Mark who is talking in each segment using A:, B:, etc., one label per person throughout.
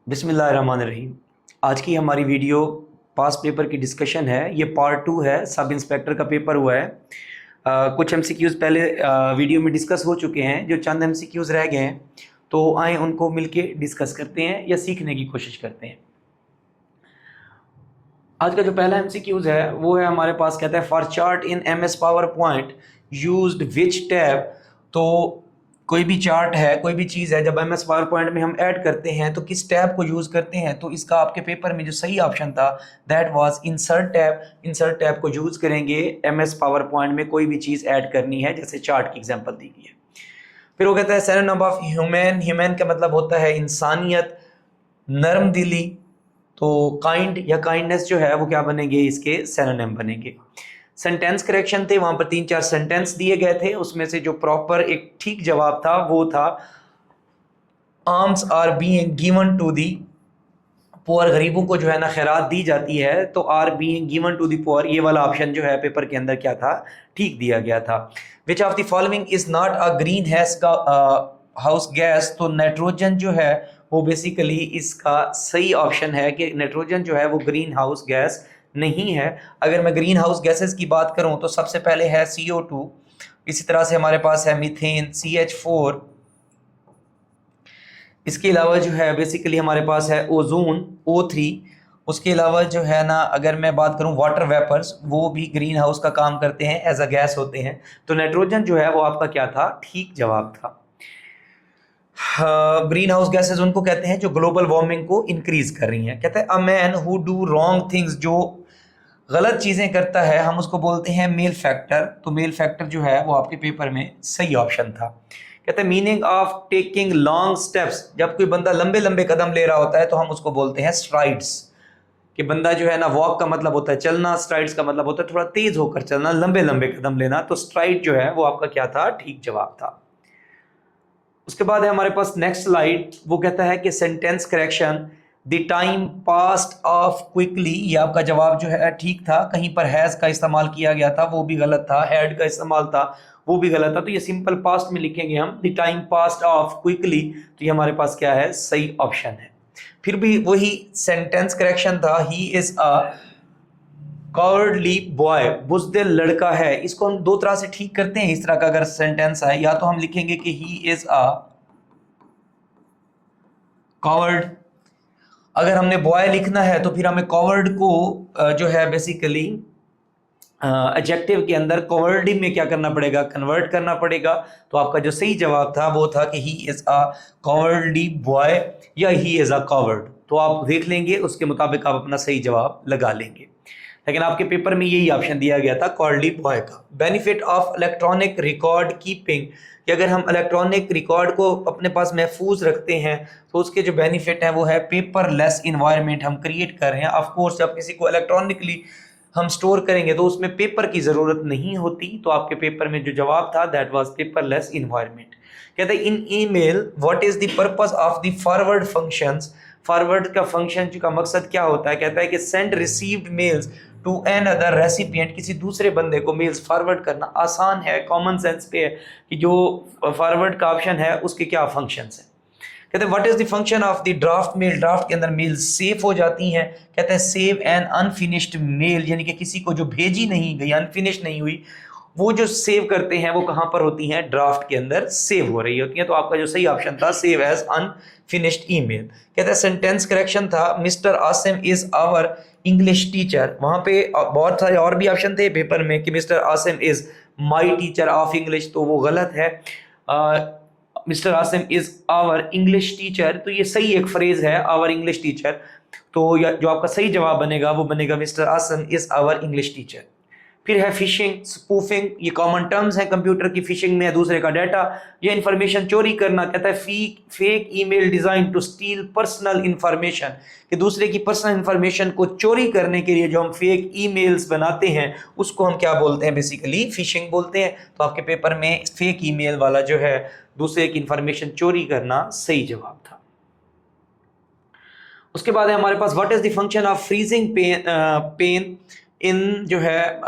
A: बिस्मिल्लाहिर्रहमानिर्रहीम। आज की हमारी वीडियो पास पेपर की डिस्कशन है। ये पार्ट 2 है। सब इंस्पेक्टर का पेपर हुआ है। कुछ एमसीक्यूज़ पहले वीडियो में डिस्कस हो चुके हैं, जो चंद एमसीक्यूज़ रह गए हैं, तो आए उनको मिलके डिस्कस करते हैं या सीखने की कोशिश करते हैं। आज का जो पहला एमसीक्यूज़ है वो है हमारे पास, कहता है for chart in MS power point used which tab. तो कोई भी चार्ट है, कोई भी चीज़ है, जब एमएस पावर पॉइंट में हम ऐड करते हैं तो किस टैब को यूज़ करते हैं। तो इसका आपके पेपर में जो सही ऑप्शन था that was insert tab. Insert tab को यूज़ करेंगे एमएस पावर पॉइंट में कोई भी चीज़ ऐड करनी है, जैसे चार्ट की एग्जाम्पल दी गई है। फिर वो कहता है सिनोनिम ऑफ ह्यूमन। ह्यूमन का मतलब होता है इंसानियत, नरम दिली। तो काइंड या काइंडनेस जो है वो क्या बनेंगे, इसके सिनोनिम बनेंगे। सेंटेंस करेक्शन थे, वहां पर 3-4 सेंटेंस दिए गए थे, उसमें से जो प्रॉपर एक ठीक जवाब था वो था arms are being given to the poor. गरीबों को जो है ना खैरात दी जाती है, तो are being given to the poor, ये वाला ऑप्शन जो है पेपर के अंदर क्या था, ठीक दिया गया था। Which of the following is not a green house gas. तो नाइट्रोजन जो है वो बेसिकली इसका सही ऑप्शन है कि नाइट्रोजन जो है वो ग्रीन हाउस गैस नहीं है। अगर मैं ग्रीन हाउस गैसेस की बात करूं तो सबसे पहले है CO2, इसी तरह से हमारे पास है मीथेन CH4। इसके अलावा जो है बेसिकली हमारे पास है ओजोन O3। उसके अलावा जो है ना, अगर मैं बात करूं वाटर वेपर्स, वो भी ग्रीन हाउस का काम करते हैं, एज अ गैस होते हैं। तो नाइट्रोजन जो है वो आपका क्या था, ठीक जवाब था। ग्रीन हाउस गैसेस उनको कहते हैं जो ग्लोबल वार्मिंग को इंक्रीज कर रही हैं। कहते हैं a man who do wrong things, जो गलत चीजें करता है हम उसको बोलते हैं मेल फैक्टर। तो मेल फैक्टर जो है वो आपके पेपर में सही ऑप्शन था। कहते हैं meaning of taking long steps, जब कोई बंदा लंबे लंबे कदम ले रहा होता है तो हम उसको बोलते हैं स्ट्राइड्स। कि बंदा जो है ना, वॉक का मतलब होता है चलना, स्ट्राइड्स का मतलब होता है थोड़ा तेज होकर चलना, लंबे लंबे कदम लेना। तो स्ट्राइड जो है वो आपका क्या था, ठीक जवाब था। उसके बाद है हमारे पास नेक्स्ट स्लाइड, वो कहता है कि sentence correction the time past of quickly. ये आपका जवाब जो है ठीक था। कहीं पर हैज का इस्तेमाल किया गया था, वो भी गलत था। हैड का इस्तेमाल था, वो भी गलत था। तो ये सिंपल पास्ट में लिखेंगे हम, the time past of quickly. तो ये हमारे पास क्या है, सही ऑप्शन है। फिर भी वही सेंटेंस करेक्शन था, he is a cowardly boy, बुज़दिल लड़का है। इसको हम दो तरह से ठीक करते हैं। इस तरह का अगर सेंटेंस है, या तो हम लिखेंगे कि ही इज अ कॉवर्ड। अगर हमने बॉय लिखना है तो फिर हमें कॉवर्ड को जो है बेसिकली एडजेक्टिव के अंदर कॉवर्डी में क्या करना पड़ेगा, कन्वर्ट करना पड़ेगा। तो आपका जो सही जवाब था वो था कि ही इज अ कॉवर्डली बॉय या ही इज अ कॉवर्ड। तो आप देख लेंगे, उसके मुताबिक आप अपना सही जवाब लगा लेंगे। लेकिन आपके पेपर में यही ऑप्शन दिया गया था, कॉवर्डली बॉय का। Benefit of electronic record keeping, कि अगर हम इलेक्ट्रॉनिक रिकॉर्ड को अपने पास महफूज रखते हैं तो उसके जो बेनिफिट हैं वो है पेपर लेस इन्वायरमेंट हम क्रिएट कर रहे हैं। ऑफ कोर्स जब किसी को इलेक्ट्रॉनिकली हम स्टोर करेंगे तो उसमें पेपर की ज़रूरत नहीं होती। तो आपके पेपर में जो जवाब था that was paperless environment. कहते हैं in email what is the purpose of the forward functions. Forward का फंक्शन का मकसद क्या होता है। कहता है कि send received mails to another recipient, किसी दूसरे बंदे को मेल्स फॉरवर्ड करना आसान है, कॉमन सेंस पे है कि जो फॉरवर्ड का ऑप्शन है उसके क्या फंक्शंस हैं। कहते हैं what is the function of the draft mail. Draft के अंदर मेल सेव हो जाती हैं। कहते हैं सेव एन अनफिनिश्ड मेल, यानी कि किसी को जो भेजी नहीं गई, अनफिनिश नहीं हुई, वो जो सेव करते हैं वो कहाँ पर होती हैं, ड्राफ्ट के अंदर सेव हो रही होती हैं। तो आपका जो सही ऑप्शन था सेव एज अनफिनिश्ड ईमेल। कहते हैं सेंटेंस करेक्शन था mister Asim is our English teacher. वहां पे बहुत सारे और भी ऑप्शन थे पेपर में कि mister Asim is my teacher of English, तो वो गलत है। Mister Asim is our English teacher, तो ये सही एक फ्रेज है, आवर इंग्लिश टीचर। तो जो आपका सही जवाब बनेगा वो बनेगा mister Asim is our English teacher. फिर है फिशिंग, स्पूफिंग, ये कॉमन टर्म्स हैं कंप्यूटर की। फिशिंग में दूसरे का डाटा या इंफॉर्मेशन चोरी करना। कहता है fake email design to steal personal information, कि दूसरे की पर्सनल इंफॉर्मेशन को चोरी करने के लिए जो हम फेक ईमेल्स बनाते हैं उसको हम क्या बोलते हैं, बेसिकली फिशिंग बोलते हैं। तो आपके पेपर में फेक ईमेल वाला जो है, दूसरे की इंफॉर्मेशन चोरी करना, सही जवाब था। उसके बाद है हमारे पास what is the function of freezing pane in जो है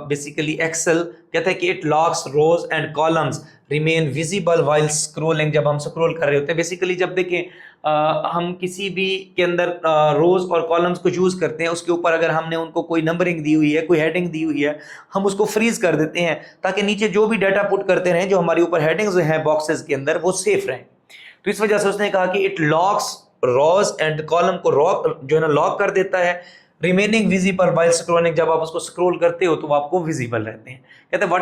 A: बेसिकली एक्सेल। कहता है कि it locks rows and columns remain visible while scrolling, जब हम स्क्रॉल कर रहे होते हैं। बेसिकली जब देखें हम किसी भी के अंदर रोज और कॉलम्स को यूज करते हैं, उसके ऊपर अगर हमने उनको कोई नंबरिंग दी हुई है, कोई हेडिंग दी हुई है, हम उसको फ्रीज कर देते हैं ताकि नीचे जो भी डाटा पुट करते रहें, जो हमारे ऊपर हेडिंग्स हैं बॉक्सेस के अंदर, वो सेफ रहें। तो इस वजह से उसने कहा कि it locks rows and column को जो है ना लॉक कर देता है, रिमेनिंग विजिबल वाइल स्क्रोलिंग, जब आप उसको स्क्रोल करते हो तो वो आपको विजिबल रहते हैं। कहते हैं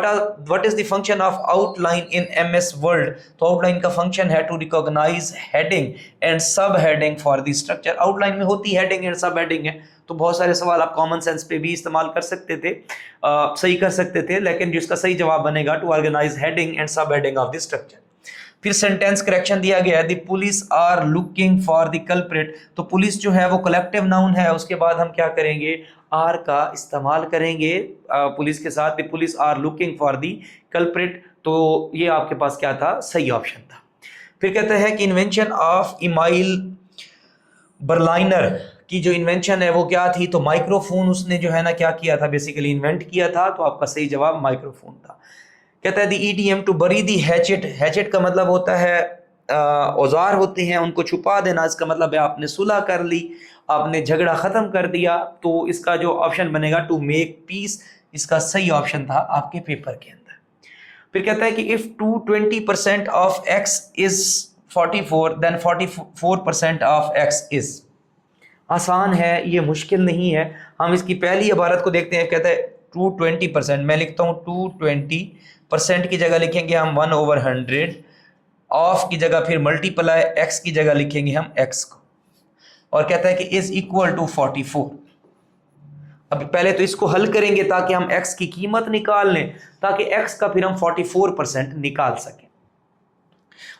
A: what is the function of outline in MS word. तो आउटलाइन का फंक्शन है to recognise heading and sub heading for the structure. Outline में होती हेडिंग एंड सब हेडिंग है, तो बहुत सारे सवाल आप कॉमन सेंस पे भी इस्तेमाल कर सकते थे, सही कर सकते थे, लेकिन जिसका सही जवाब बनेगा to organise heading and sub heading of the structure. फिर सेंटेंस करेक्शन दिया गया है, the police are looking for the culprit. तो पुलिस जो है वो कलेक्टिव नाउन है, उसके बाद हम क्या करेंगे, आर का इस्तेमाल करेंगे पुलिस के साथ, the police are looking for the culprit. तो ये आपके पास क्या था, सही ऑप्शन था। फिर कहते हैं कि इन्वेंशन ऑफ इमाइल बर्लाइनर की जो इन्वेंशन है वो क्या थी, तो माइक्रोफोन उसने जो है ना क्या किया था, बेसिकली इन्वेंट किया था। तो आपका सही जवाब माइक्रोफोन था। कहता है the EDM to bury the hatchet. Hatchet का मतलब होता है औजार होते हैं उनको छुपा देना, इसका मतलब है आपने सुलह कर ली, आपने झगड़ा खत्म कर दिया। तो इसका जो ऑप्शन बनेगा टू मेक पीस, इसका सही ऑप्शन था आपके पेपर के अंदर। फिर कहता है कि if 220% of x is 44 then 44% of x is. आसान है, ये मुश्किल नहीं है। हम इसकी पहली इबारत को देखते हैं। कहता है 220%, मैं लिखता हूँ 220% की जगह लिखेंगे हम 1/100, ऑफ की जगह फिर मल्टीप्लाई एक्स की जगह लिखेंगे हम एक्स को, और कहता है कि इज इक्वल टू 44। अब पहले तो इसको हल करेंगे ताकि हम एक्स की कीमत निकाल लें, ताकि एक्स का फिर हम 44% निकाल सकें।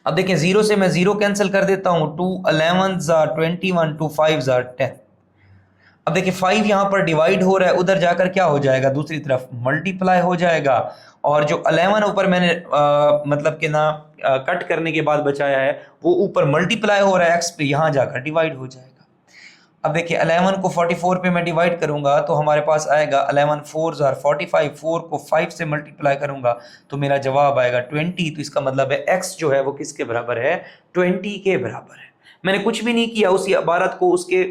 A: अब देखें, 0 से मैं 0 कैंसिल कर देता हूं, 2 11s are 21, 2 5s are 10। अब देखिए 5 यहाँ पर डिवाइड हो रहा है, उधर जाकर क्या हो जाएगा, दूसरी तरफ मल्टीप्लाई हो जाएगा, और जो 11 ऊपर मैंने मतलब कि ना कट करने के बाद बचाया है वो ऊपर मल्टीप्लाई हो रहा है एक्स पे, यहाँ जाकर डिवाइड हो जाएगा। अब देखिए 11 को 44 पे मैं डिवाइड करूंगा तो हमारे पास आएगा 11 4s are 45, 4 को 5 से मल्टीप्लाई करूंगा तो मेरा जवाब आएगा 20। तो इसका मतलब है x जो है वो किसके बराबर है, 20 के बराबर है। मैंने कुछ भी नहीं किया, उसी इबारत को उसके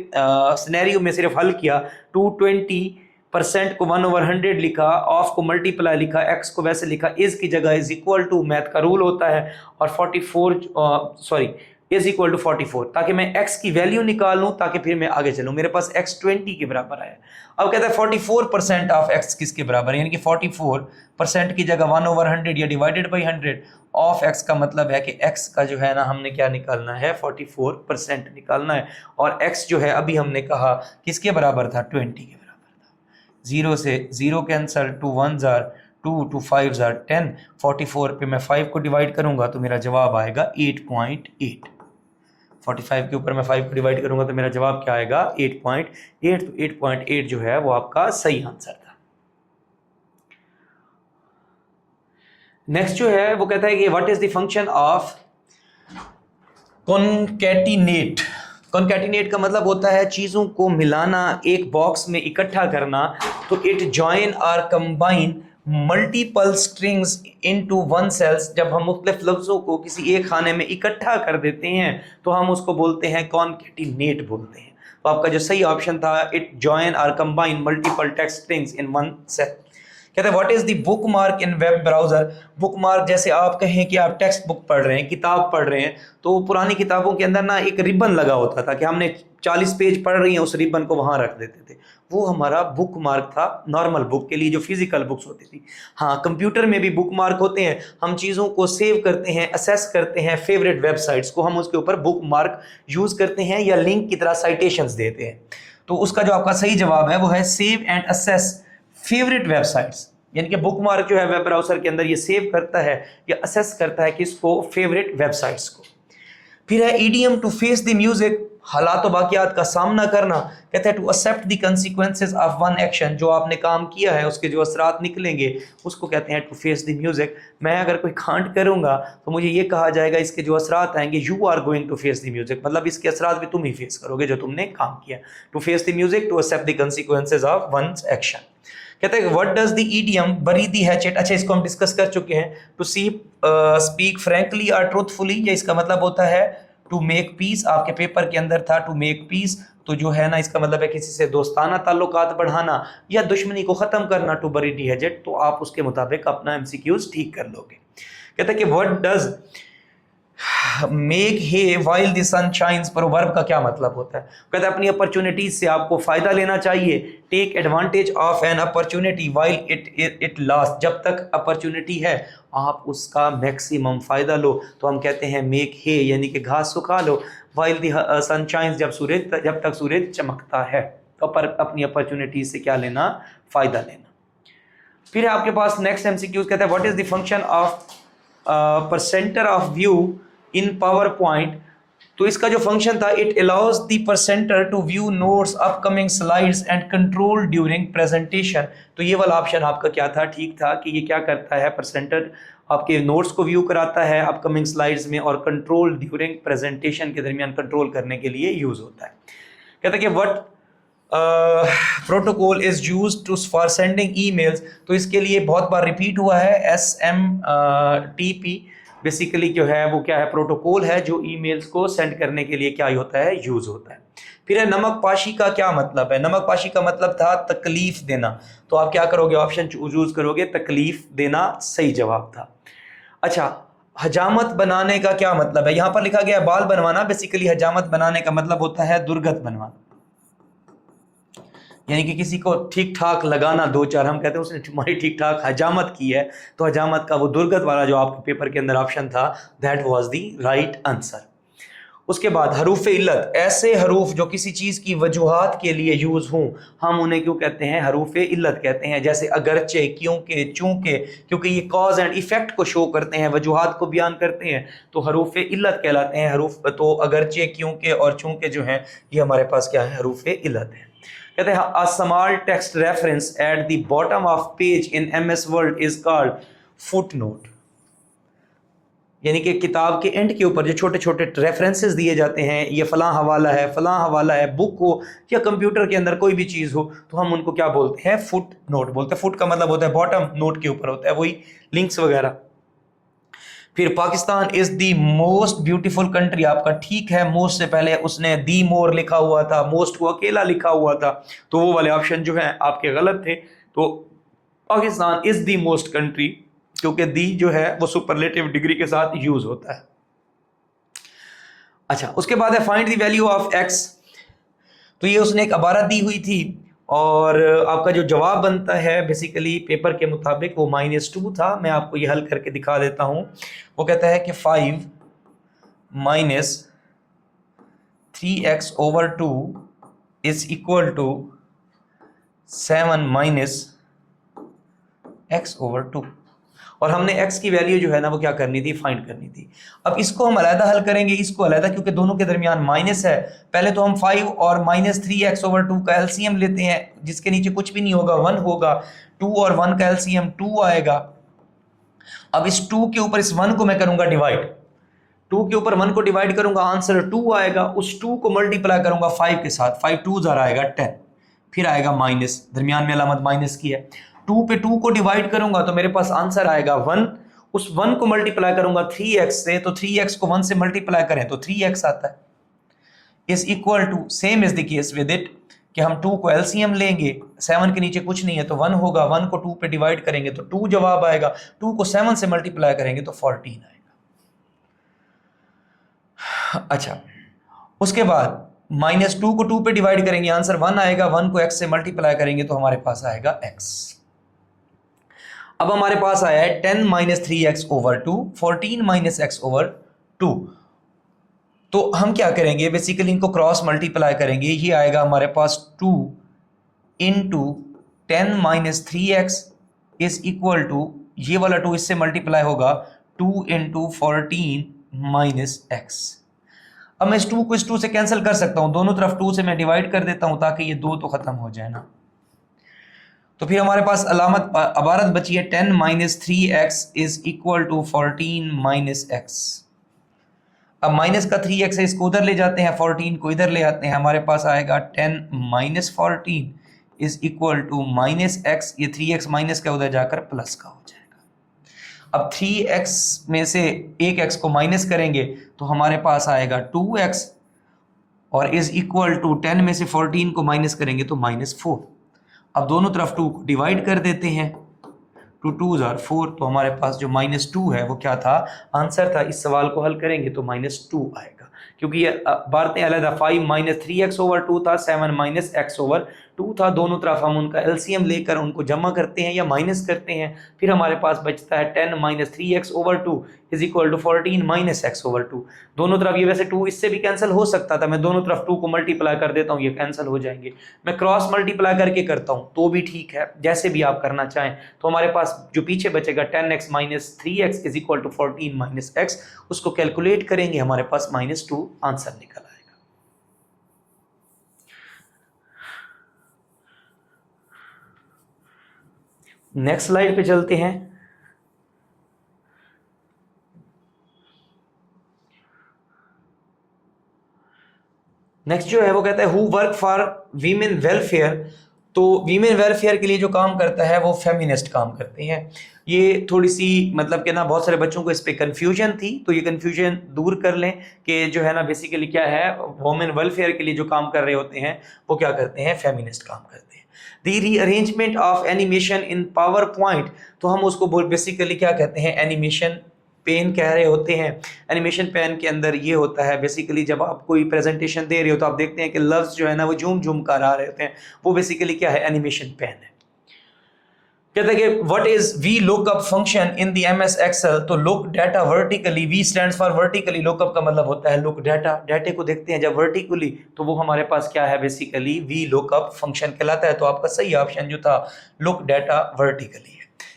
A: सिनेरियो में सिर्फ हल किया। 220% को 1/100 लिखा, ऑफ को मल्टीप्लाई लिखा, एक्स को वैसे लिखा, इज की जगह इज इक्वल टू, मैथ का रूल होता है, और 44 इज इक्वल टू 44, ताकि मैं x की वैल्यू निकाल लूं, ताकि फिर मैं आगे चलूं। मेरे पास x 20 के बराबर आया। अब कहता है 44% ऑफ x किसके बराबर है, यानी कि 44% की जगह 1/100 या डिवाइडेड बाई 100 ऑफ x का मतलब है कि x का जो है ना हमने क्या निकालना है, 44% निकालना है। और x जो है अभी हमने कहा किसके बराबर था, 20 के बराबर था। 0 से 0 cancel, 2 1s are 2, 2 5s are 10, 44 पे मैं 5 को डिवाइड करूंगा तो मेरा जवाब आएगा 8.8। 45 के ऊपर मैं 5 को डिवाइड करूंगा तो मेरा जवाब क्या आएगा, 8.8। तो 8.8 जो है वो आपका सही आंसर था। नेक्स्ट जो है वो कहता है कि what is the function of concatenate. Concatenate का मतलब होता है चीजों को मिलाना, एक बॉक्स में इकट्ठा करना। तो इट जॉइन और combine multiple strings into one cells. जब हम मुख्तलिफ लफ्जों को किसी एक खाने में इकट्ठा कर देते हैं तो हम उसको बोलते हैं कॉन्कैटिनेट बोलते हैं। तो आपका जो सही ऑप्शन था, इट जॉइन और combine multiple text strings in one cell. कहते हैं what is the bookmark in web browser. Bookmark जैसे आप कहें कि आप टेक्स्ट बुक पढ़ रहे हैं, किताब पढ़ रहे हैं, तो पुरानी किताबों के अंदर ना एक रिबन लगा होता था कि हमने 40 पेज पढ़ रही हैं, उस रिबन को वहां रख देते थे, वो हमारा बुक मार्क था नॉर्मल बुक के लिए, जो फिजिकल बुक्स होती थी। हाँ, कंप्यूटर में भी बुक मार्क होते हैं, हम चीज़ों को सेव करते हैं, असेस करते हैं, फेवरेट वेबसाइट्स को हम उसके ऊपर बुक मार्क यूज़ करते हैं या लिंक की तरह साइटेशंस देते हैं। तो उसका जो आपका सही जवाब है वो है save and assess favourite websites, यानी कि बुक मार्क जो है वेब ब्राउजर के अंदर ये सेव करता है या असेस करता है किसको, फेवरेट वेबसाइट्स को। फिर है idiom to face the music, हालात व वाक़यात का सामना करना। कहते हैं to accept the consequences of one action, जो आपने काम किया है उसके जो असरात निकलेंगे उसको कहते हैं टू फेस द म्यूजिक। मैं अगर कोई कांड करूंगा तो मुझे ये कहा जाएगा इसके जो असरात आएंगे, you are going to face the music, मतलब इसके असरात भी तुम ही फेस करोगे जो तुमने काम किया। To face the music, to accept the consequences of one action. कहते हैं what does the idiom bury the hatchet. अच्छा, इसको हम डिस्कस कर चुके हैं। टू सी स्पीक फ्रैंकली और ट्रूथफुली, या इसका मतलब होता है टू मेक पीस आपके पेपर के अंदर था, टू मेक पीस, तो जो है ना इसका मतलब है किसी से दोस्ताना ताल्लुकात बढ़ाना या दुश्मनी को ख़त्म करना, टू बरी डी हेजेड, तो आप उसके मुताबिक अपना एमसीक्यूज ठीक कर लोगे। कहता है कि what does make hay while the sun shines, पर वर्ब का क्या मतलब होता है? कहता है अपनी अपॉर्चुनिटीज से आपको फायदा लेना चाहिए, take advantage of an opportunity while it last, जब तक अपॉर्चुनिटी है आप उसका मैक्सिमम फायदा लो। तो हम कहते हैं मेक हे यानी कि घास सुखा लो, वाइल द सन शाइन्स जब तक सूरज चमकता है, तो अपनी अपॉर्चुनिटीज से क्या लेना, फायदा लेना। फिर आपके पास नेक्स्ट एमसीक्यूज कहता है what is the function of presenter view in इन पावर पॉइंट, तो इसका जो फंक्शन था, it allows the presenter to view notes upcoming slides and control during presentation. तो ये वाला ऑप्शन आपका क्या था, ठीक था कि ये क्या करता है, परसेंटर आपके नोट्स को व्यू कराता है अपकमिंग स्लाइड्स में, और कंट्रोल ड्यूरिंग प्रेजेंटेशन के दरमियान कंट्रोल करने के लिए यूज होता है। कहता है कि what protocol is used to for sending emails, तो इसके लिए बहुत बार रिपीट हुआ है SMTP, बेसिकली जो है वो क्या है, प्रोटोकॉल है जो ईमेल्स को सेंड करने के लिए क्या होता है, यूज होता है। फिर है नमक पाशी का क्या मतलब है? नमक पाशी का मतलब था तकलीफ देना, तो आप क्या करोगे, ऑप्शन यूज करोगे तकलीफ देना, सही जवाब था। अच्छा, हजामत बनाने का क्या मतलब है? यहाँ पर लिखा गया बाल बनवाना, बेसिकली हजामत बनाने का मतलब होता है दुर्गत बनवाना, यानी कि किसी को ठीक ठाक लगाना, दो चार, हम कहते हैं उसने तुम्हारी ठीक ठाक हजामत की है, तो हजामत का वो दुर्गत वाला जो आपके पेपर के अंदर ऑप्शन था, that was the right answer. उसके बाद हरूफ इल्लत, ऐसे हरूफ जो किसी चीज़ की वजूहात के लिए यूज़ हों, हम उन्हें क्यों कहते हैं, हरूफ इल्लत कहते हैं। जैसे अगरचे, क्योंकि, चूंकि, क्योंकि ये कॉज एंड इफेक्ट को शो करते हैं, वजूहात को बयान करते हैं, तो हरूफ इल्लत कहलाते हैं। हरूफ तो अगरचे, क्योंकि और चूंकि जो है ये हमारे पास क्या है, हरूफ इल्लत है। कहते हैं a small text reference at the bottom of page in MS word is called footnote, यानी कि किताब के एंड के ऊपर जो छोटे छोटे रेफरेंसेस दिए जाते हैं, ये फलां हवाला है, फलां हवाला है, बुक हो या कंप्यूटर के अंदर कोई भी चीज़ हो, तो हम उनको क्या बोलते हैं, फुट नोट बोलते हैं। फुट का मतलब होता है बॉटम, नोट के ऊपर होता है वही लिंक्स वगैरह। फिर Pakistan is the most beautiful country, आपका ठीक है, मोस्ट से पहले उसने दी मोर लिखा हुआ था, मोस्ट को अकेला लिखा हुआ था, तो वो वाले ऑप्शन जो है आपके गलत थे। तो Pakistan is the most country, क्योंकि दी जो है वो सुपरलेटिव डिग्री के साथ यूज होता है। अच्छा, उसके बाद है find the value of x, तो ये उसने एक इबारत दी हुई थी और आपका जो जवाब बनता है बेसिकली पेपर के मुताबिक वो -2 था। मैं आपको ये हल करके दिखा देता हूँ। वो कहता है कि 5 - 3x/2 is equal to 7 - x/2, और हमने x की वैल्यू जो है ना वो क्या करनी थी, फाइंड करनी थी। अब इसको हम अलहदा हल करेंगे, इसको अलहदा, क्योंकि दोनों के दरमियान माइनस है। पहले तो हम 5 और -3x/2 का एलसीएम लेते हैं, जिसके नीचे कुछ भी नहीं होगा, 1 होगा। 2 और 1 का एलसीएम 2 आएगा। अब इस 2 के ऊपर इस 1 को मैं करूंगा डिवाइड, 2 के ऊपर 1 को डिवाइड करूंगा, आंसर 2 आएगा। उस 2 को मल्टीप्लाई करूंगा 5 के साथ, 5 2 ज़रा आएगा 10, फिर आएगा माइनस, दरमियान में अलामत माइनस की है। 2 पे 2 को डिवाइड करूंगा तो मेरे पास आंसर आएगा 1। उस 1 को मल्टीप्लाई करूंगा 3x से, तो 3x को 1 से मल्टीप्लाई करें तो 3x आता है। Is equal to, same is the case with it, कि हम 2 को एलसीएम लेंगे, 7 के नीचे कुछ नहीं है तो 1 होगा, 1 को 2 पे डिवाइड करेंगे तो 2 जवाब आएगा, 2 को 7 से मल्टीप्लाई करेंगे तो 14 आएगा। अच्छा, उसके बाद -2 को 2 पे डिवाइड करेंगे, आंसर 1 आएगा, 1 को x से मल्टीप्लाई करेंगे तो हमारे पास आएगा x। अब हमारे पास आया है 10 - 3x/2, 14 - x/2। तो हम क्या करेंगे, बेसिकली इनको क्रॉस मल्टीप्लाई करेंगे, ये आएगा हमारे पास 2 × 10 - 3x इज इक्वल टू, ये वाला 2 इससे मल्टीप्लाई होगा 2 × 14 - x। अब मैं इस 2 को इस 2 से कैंसिल कर सकता हूं, दोनों तरफ 2 से मैं डिवाइड कर देता हूं ताकि ये 2 तो खत्म हो जाए ना। तो फिर हमारे पास अलामत अबारत बची है 10 - 3x is equal to 14 - x। अब माइनस का 3x है, इसको उधर ले जाते हैं, 14 को इधर ले आते हैं, हमारे पास आएगा 10 - 14 इज इक्वल टू -x। ये 3x माइनस का उधर जाकर प्लस का हो जाएगा। अब 3x में से एक x को माइनस करेंगे तो हमारे पास आएगा 2x और इज इक्वल टू 10 में से 14 को माइनस करेंगे तो -4। अब दोनों तरफ 2 को डिवाइड कर देते हैं, 2 2s are 4, तो हमारे पास जो -2 है वो क्या था, आंसर था। इस सवाल को हल करेंगे तो -2 आएगा, क्योंकि ये बातें अलग, 5 - 3x/2 था, 7 - x/2 था। दोनों तरफ हम उनका एलसीएम लेकर उनको जमा करते हैं या माइनस करते हैं, फिर हमारे पास बचता है 10 - 3x/2 is equal to 14 - x/2। दोनों तरफ ये वैसे 2 इससे भी कैंसिल हो सकता था, मैं दोनों तरफ 2 को मल्टीप्लाई कर देता हूँ, ये कैंसिल हो जाएंगे। मैं क्रॉस मल्टीप्लाई करके करता हूँ तो भी ठीक है, जैसे भी आप करना चाहें। तो हमारे पास जो पीछे बचेगा 10x - 3x is equal to 14 - x, उसको कैलकुलेट करेंगे, हमारे पास -2 आंसर निकल आएगा। नेक्स्ट स्लाइड पे चलते हैं। नेक्स्ट जो है वो कहता है who work for women welfare. तो वीमेन वेलफेयर के लिए जो काम करता है वो फेमिनिस्ट काम करते हैं। ये थोड़ी सी मतलब कि ना बहुत सारे बच्चों को इस पे कंफ्यूजन थी, तो ये कंफ्यूजन दूर कर लें कि जो है ना बेसिकली क्या है, वुमेन वेलफेयर के लिए जो काम कर रहे होते हैं वो क्या करते हैं, फेमिनिस्ट काम करते हैं। The rearrangement of animation in power point, तो हम उसको बेसिकली क्या कहते हैं, एनिमेशन पेन कह रहे होते हैं। एनिमेशन पेन के अंदर ये होता है बेसिकली जब आप कोई प्रेजेंटेशन दे रहे हो तो आप देखते हैं कि लफ्ज जो है ना वो झूम झूम कर आ रहे होते हैं, वो बेसिकली क्या है, एनिमेशन पेन है। कहते हैं कि what is V lookup function in the MS Excel. तो look data vertically, V stands for vertically, lookup का मतलब होता है लुक डाटा, डाटे को देखते हैं जब वर्टिकली, तो वो हमारे पास क्या है, बेसिकली वी लुकअप फंक्शन कहलाता है। तो आपका सही ऑप्शन जो था लुक डाटा वर्टिकली है।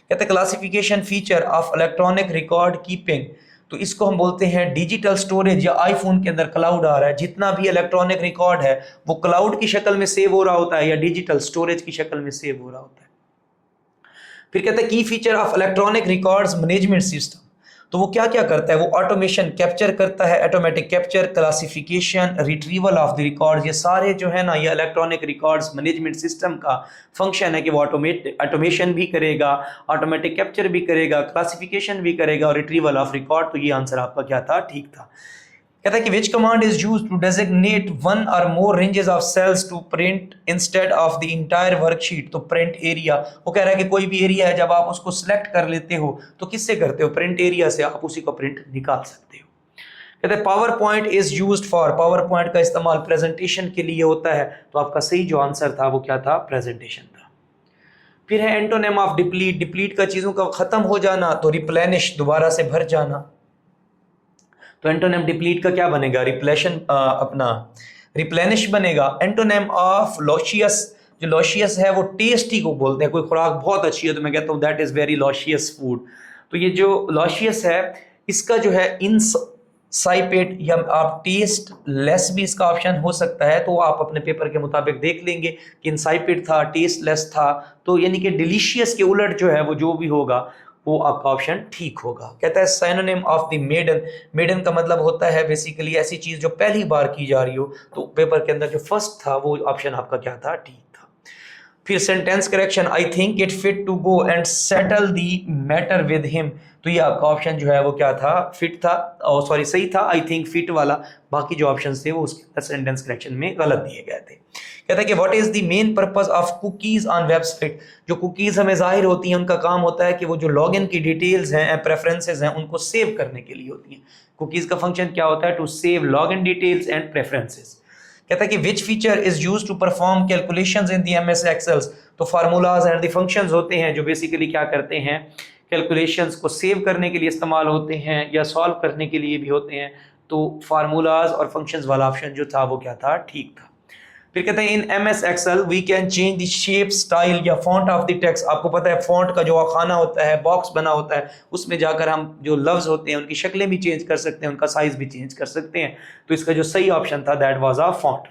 A: कहते हैं classification feature of electronic record keeping, तो इसको हम बोलते हैं डिजिटल स्टोरेज, या आईफोन के अंदर क्लाउड आ रहा है, जितना भी इलेक्ट्रॉनिक रिकॉर्ड है वो क्लाउड की शक्ल में सेव हो रहा होता है या डिजिटल स्टोरेज की शक्ल में सेव हो रहा होता है। फिर कहते हैं की feature of electronic records management system, तो वो क्या क्या करता है, वो ऑटोमेशन कैप्चर करता है, automatic capture, classification, retrieval of the records, ये सारे जो है ना ये इलेक्ट्रॉनिक रिकॉर्ड्स मैनेजमेंट सिस्टम का फंक्शन है कि वो ऑटोमेशन भी करेगा, ऑटोमेटिक कैप्चर भी करेगा, क्लासिफिकेशन भी करेगा और रिट्रीवल ऑफ रिकॉर्ड। तो ये आंसर आपका क्या था, ठीक था। कहता है कि which command is used to designate one और more ranges of cells to print instead of the entire worksheet. तो प्रिंट एरिया, वो कह रहा है कि कोई भी एरिया है जब आप उसको सिलेक्ट कर लेते हो तो किससे करते हो, प्रिंट एरिया से आप उसी को प्रिंट निकाल सकते हो। कहते हैं power point is used for, power point का इस्तेमाल प्रेजेंटेशन के लिए होता है। तो आपका सही जो आंसर था वो क्या था, प्रेजेंटेशन था। फिर है एंटोनिम ऑफ डिप्लीट, डिप्लीट का चीजों का खत्म हो जाना, तो रिप्लेनिश दोबारा से भर जाना। तो एंटोनिम डिप्लीट का क्या बनेगा, रिप्लेशन अपना रिप्लेनिश बनेगा। एंटोनिम ऑफ लॉशियस, जो लॉशियस है वो टेस्टी को बोलते हैं, कोई खुराक बहुत अच्छी है तो मैं कहता हूँ दैट इज वेरी लॉशियस फूड। तो ये जो लॉशियस है इसका जो है इनसाइपेट या आप टेस्ट लेस भी इसका ऑप्शन हो सकता है, तो आप अपने पेपर के मुताबिक देख लेंगे कि इनसाइपेट था, टेस्ट लेस था, तो यानी कि डिलीशियस के उलट जो है वो जो भी होगा वो आपका ऑप्शन ठीक होगा। कहता है synonym of the maiden, maiden का मतलब होता है बेसिकली ऐसी चीज जो पहली बार की जा रही हो, तो पेपर के अंदर जो फर्स्ट था वो ऑप्शन आपका क्या था, ठीक था। फिर sentence correction, I think it fit to go and settle the matter with him, तो ये आपका ऑप्शन जो है वो क्या था, फिट था, और सॉरी सही था आई थिंक फिट वाला, बाकी जो ऑप्शन थे वो उसके अंदर सेंटेंस करेक्शन में गलत दिए गए थे। कहता है कि what is the main purpose of cookies on website, जो कुकीज हमें जाहिर होती हैं उनका काम होता है कि वो जो लॉगिन की डिटेल्स हैं, प्रेफरेंसेस हैं, उनको सेव करने के लिए होती हैं। कुकीज का फंक्शन क्या होता है, to save login details and preferences. कहता है कि which feature is used to perform calculations in the MS Excels, तो फार्मूलाज एंड द फंक्शंस होते हैं जो बेसिकली क्या करते हैं, कैलकुलेशंस को सेव करने के लिए इस्तेमाल होते हैं या सॉल्व करने के लिए भी होते हैं। तो फार्मूलाज और फंक्शंस वाला ऑप्शन जो था वो क्या था, ठीक था। फिर कहते हैं in MS Excel we can change the shape, style या फॉन्ट ऑफ द टेक्स्ट। आपको पता है फॉन्ट का जो खाना होता है, बॉक्स बना होता है, उसमें जाकर हम जो लफ्ज होते हैं उनकी शक्लें भी चेंज कर सकते हैं, उनका साइज भी चेंज कर सकते हैं। तो इसका जो सही ऑप्शन था दैट वाज अ फॉन्ट।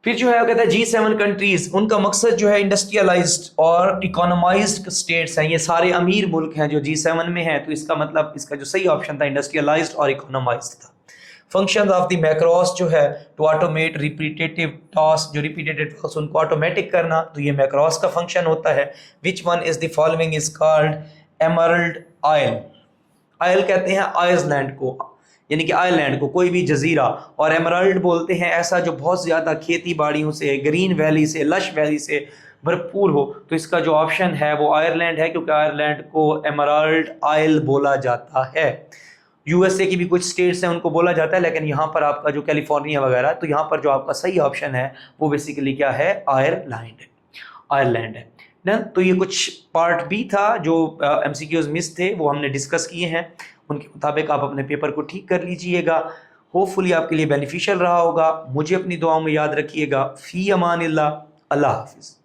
A: फिर जो है वो कहता है G7 कंट्रीज, उनका मकसद जो है इंडस्ट्रियलाइज्ड और इकोनोमाइज्ड स्टेट्स हैं, ये सारे अमीर मुल्क हैं जो G7 में हैं, तो इसका मतलब इसका जो सही ऑप्शन था इंडस्ट्रियलाइज्ड और इकोनोमाइज्ड था। फंक्शन ऑफ द मैक्रोस जो है टू ऑटोमेट रिपीटेटिव टास्क, जो रिपीटेटिव टास्क उनको ऑटोमेटिक करना, तो ये मैक्रोस का फंक्शन होता है। Which one is the following is called emerald oil, oil कहते हैं आइसलैंड को, यानी कि आइलैंड को, कोई भी जजीरा। और एमराल्ड बोलते हैं ऐसा जो बहुत ज़्यादा खेती बाड़ियों से, ग्रीन वैली से, लश वैली से भरपूर हो। तो इसका जो ऑप्शन है वो आयरलैंड है, क्योंकि आयरलैंड को एमराल्ड आयल बोला जाता है। यूएसए की भी कुछ स्टेट्स हैं उनको बोला जाता है, लेकिन यहाँ पर आपका जो कैलिफोर्निया वगैरह, तो यहाँ पर जो आपका सही ऑप्शन है वो बेसिकली क्या है, आयरलैंड है ना। तो ये कुछ पार्ट बी था जो एमसीक्यूज मिस थे, वो हमने डिस्कस किए हैं। उनके मुताबिक आप अपने पेपर को ठीक कर लीजिएगा। होपफुली आपके लिए बेनिफिशियल रहा होगा। मुझे अपनी दुआओं में याद रखिएगा। फी अमानिल्लाह, अल्लाह हाफिज़।